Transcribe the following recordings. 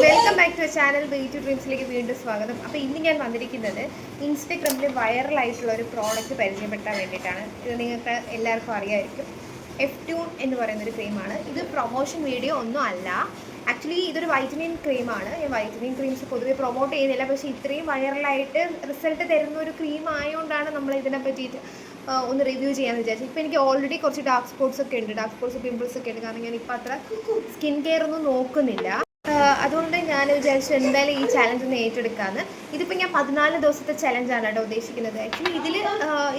Welcome back to channel B two ഡ്രീംസിലേക്ക് വീണ്ടും സ്വാഗതം. അപ്പോൾ ഇന്ന് ഞാൻ വന്നിരിക്കുന്നത് ഇൻസ്റ്റഗ്രാമിൽ വൈറലായിട്ടുള്ള ഒരു പ്രോഡക്റ്റ് പരിചയപ്പെടുത്താൻ വേണ്ടിയിട്ടാണ്. ഇത് നിങ്ങൾക്ക് എല്ലാവർക്കും അറിയാമായിരിക്കും. F-Tune എന്ന് പറയുന്നൊരു ക്രീമാണ്. ഇത് പ്രൊമോഷൻ വീഡിയോ ഒന്നും അല്ല. ആക്ച്വലി ഇതൊരു വൈറ്റമിൻ ക്രീമാണ്. ഞാൻ വൈറ്റമിൻ ക്രീംസ് പൊതുവെ പ്രൊമോട്ട് ചെയ്യുന്നില്ല, പക്ഷേ ഇത്രയും വൈറലായിട്ട് റിസൾട്ട് തരുന്ന ഒരു ക്രീം ആയതുകൊണ്ടാണ് നമ്മൾ ഇതിനെ പറ്റിയിട്ട് ഒന്ന് റിവ്യൂ ചെയ്യാമെന്ന് വിചാരിച്ചു. ഇപ്പോൾ എനിക്ക് ഓൾറെഡി കുറച്ച് ഡാർക്ക് സ്പോട്ട്സ് ഒക്കെ ഉണ്ട്, ഡാർക്ക് സ്പോട്ട്സ് പിമ്പിൾസ് ഒക്കെ ഉണ്ട്. കാരണം ഞാൻ ഇപ്പോൾ അത്ര സ്കിൻ കെയർ ഒന്നും നോക്കുന്നില്ല. അതുകൊണ്ട് ഞാൻ വിചാരിച്ചു എന്തായാലും ഈ ചലഞ്ച് ഒന്ന് ഏറ്റെടുക്കാമെന്ന്. ഇതിപ്പോൾ ഞാൻ 14 ദിവസത്തെ ചലഞ്ചാണ് കേട്ടോ ഉദ്ദേശിക്കുന്നത്. ആക്ച്വലി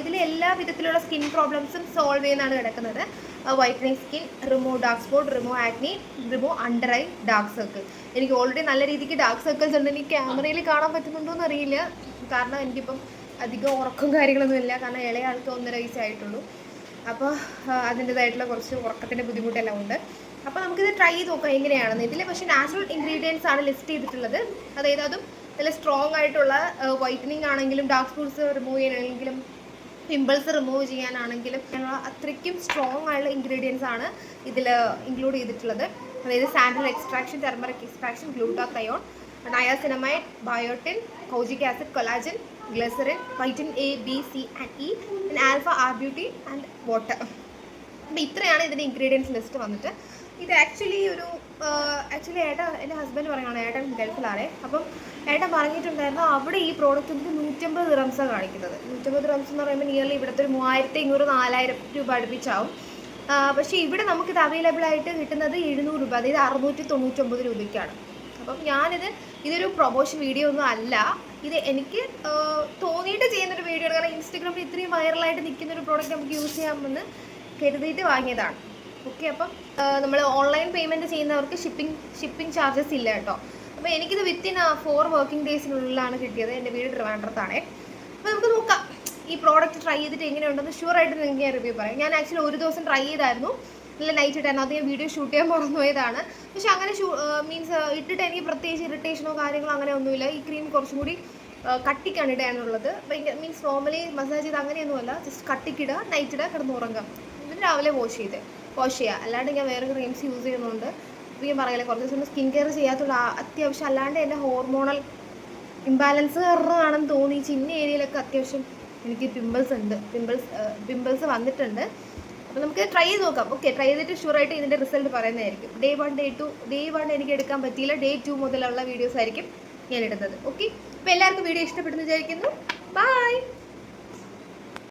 ഇതിൽ എല്ലാ വിധത്തിലുള്ള സ്കിൻ പ്രോബ്ലംസും സോൾവ് ചെയ്യുന്നതാണ് കിടക്കുന്നത്. Whitening skin, remove dark spot, remove acne, remove under eye dark circle. എനിക്ക് ഓൾറെഡി നല്ല രീതിക്ക് ഡാർക്ക് സർക്കിൾസ് ഉണ്ട്. എനിക്ക് ക്യാമറയിൽ കാണാൻ പറ്റുന്നുണ്ടോ എന്ന് അറിയില്ല, കാരണം എനിക്കിപ്പം അധികം ഉറക്കം കാര്യങ്ങളൊന്നും ഇല്ല. കാരണം ഇളയ ആൾക്ക് 1.5 വയസ്സായിട്ടുള്ളൂ. അപ്പോൾ അതിൻ്റേതായിട്ടുള്ള കുറച്ച് ഉറക്കത്തിൻ്റെ ബുദ്ധിമുട്ടെല്ലാം ഉണ്ട്. അപ്പോൾ നമുക്കിത് ട്രൈ ചെയ്ത് നോക്കാം എങ്ങനെയാണെന്ന്. ഇതിൽ പക്ഷേ നാച്ചുറൽ ഇൻഗ്രീഡിയൻസ് ആണ് ലിസ്റ്റ് ചെയ്തിട്ടുള്ളത്. അതായത് അതും നല്ല സ്ട്രോങ് ആയിട്ടുള്ള വൈറ്റനിങ് ആണെങ്കിലും ഡാർക്ക് സ്പോട്ട്സ് റിമൂവ് ചെയ്യാനാണെങ്കിലും പിമ്പിൾസ് റിമൂവ് ചെയ്യാനാണെങ്കിലും അത്രയ്ക്കും സ്ട്രോങ് ആയിട്ടുള്ള ഇൻഗ്രീഡിയൻസ് ആണ് ഇതിൽ ഇൻക്ലൂഡ് ചെയ്തിട്ടുള്ളത്. അതായത് sandal extraction, turmeric extraction, glutathione, niacinamide, biotin, kojic acid, collagen, glycerin, vitamin A, B, C and E, and alpha arbutin and water. അപ്പോൾ ഇത്രയാണ് ഇതിൻ്റെ ഇൻഗ്രീഡിയൻസ് ലിസ്റ്റ് വന്നിട്ട്. ഇത് ആക്ച്വലി എൻ്റെ ഹസ്ബൻഡ് പറയുകയാണ്, ഏട്ടൻ ഗൾഫിലാണേ. അപ്പം ഏട്ടൻ പറഞ്ഞിട്ടുണ്ടായിരുന്നു അവിടെ ഈ പ്രോഡക്റ്റ് നമുക്ക് 150 ദിറംസാണ് കാണിക്കുന്നത്. 150 ദിറംസ് എന്ന് പറയുമ്പോൾ നിയർലി ഇവിടുത്തെ ഒരു 3500-4000 രൂപ അടുപ്പിച്ചാവും. പക്ഷേ ഇവിടെ നമുക്കിത് അവൈലബിൾ ആയിട്ട് കിട്ടുന്നത് 700 രൂപ, അതായത് 699 രൂപയ്ക്കാണ്. അപ്പം ഇതൊരു പ്രൊമോഷൻ വീഡിയോ ഒന്നും അല്ല. ഇത് എനിക്ക് തോന്നിയിട്ട് ചെയ്യുന്നൊരു വീഡിയോ ആണ്. കാരണം ഇൻസ്റ്റഗ്രാമിൽ ഇത്രയും വൈറലായിട്ട് നിൽക്കുന്നൊരു പ്രോഡക്റ്റ് നമുക്ക് യൂസ് ചെയ്യാമെന്ന് കരുതിയിട്ട് വാങ്ങിയതാണ്. ഓക്കെ, അപ്പം നമ്മൾ ഓൺലൈൻ പേയ്മെൻറ്റ് ചെയ്യുന്നവർക്ക് ഷിപ്പിംഗ് ചാർജസ് ഇല്ല കേട്ടോ. അപ്പോൾ എനിക്കിത് വിത്തിൻ 4 വർക്കിംഗ് ഡേയ്സിനുള്ളിലാണ് കിട്ടിയത്. എൻ്റെ വീട് ട്രിവാൻഡ്രത്താണേ. അപ്പോൾ നമുക്ക് നോക്കാം ഈ പ്രോഡക്റ്റ് ട്രൈ ചെയ്തിട്ട് എങ്ങനെയുണ്ടെന്ന്. ഷുവറായിട്ട് നിങ്ങൾക്ക് ഞാൻ റിവ്യൂ പറയാം. ഞാൻ ആക്ച്വലി ഒരു ദിവസം ട്രൈ ചെയ്തായിരുന്നു, നല്ല നൈറ്റ് ഇട്ടായിരുന്നു. അത് ഞാൻ വീഡിയോ ഷൂട്ട് ചെയ്യാൻ മറന്നുപോയതാണ്. പക്ഷെ അങ്ങനെ മീൻസ് ഇട്ടിട്ട് എനിക്ക് പ്രത്യേകിച്ച് ഇറിറ്റേഷനോ കാര്യങ്ങളോ അങ്ങനെ ഒന്നുമില്ല. ഈ ക്രീം കുറച്ചും കൂടി കട്ടിക്കാണ് ഇടാനുള്ളത്. മീൻസ് നോർമലി മസാജ് ചെയ്ത് അങ്ങനെയൊന്നുമല്ല, ജസ്റ്റ് കട്ടിക്കിടുക, നൈറ്റ് ഇടുക, കിടന്നുറങ്ങുക, എന്നിട്ട് രാവിലെ വാഷ് ചെയ്യുക. അല്ലാണ്ട് ഞാൻ വേറെ ക്രീംസ് യൂസ് ചെയ്യുന്നുണ്ട്. ഇപ്പോൾ ഞാൻ പറയില്ല, കുറച്ച് ദിവസം സ്കിൻ കെയർ ചെയ്യാത്തുള്ള അത്യാവശ്യം. അല്ലാണ്ട് എൻ്റെ ഹോർമോണൽ ഇംബാലൻസ് കാരണമാണെന്ന് തോന്നി ചിന്ന ഏരിയയിലൊക്കെ അത്യാവശ്യം എനിക്ക് പിമ്പിൾസ് വന്നിട്ടുണ്ട്. അപ്പോൾ നമുക്ക് ട്രൈ ചെയ്ത് നോക്കാം. ഓക്കെ, ട്രൈ ചെയ്തിട്ട് ഷുവറായിട്ട് ഇതിൻ്റെ റിസൾട്ട് പറയുന്നതായിരിക്കും. ഡേ 1 എനിക്ക് എടുക്കാൻ പറ്റിയില്ല. ഡേ 2 മുതലുള്ള വീഡിയോസ് ആയിരിക്കും ഞാൻ ഇടുന്നത്. ഓക്കെ, അപ്പോൾ എല്ലാവർക്കും വീഡിയോ ഇഷ്ടപ്പെട്ടെന്ന് വിചാരിക്കുന്നു. ബൈ.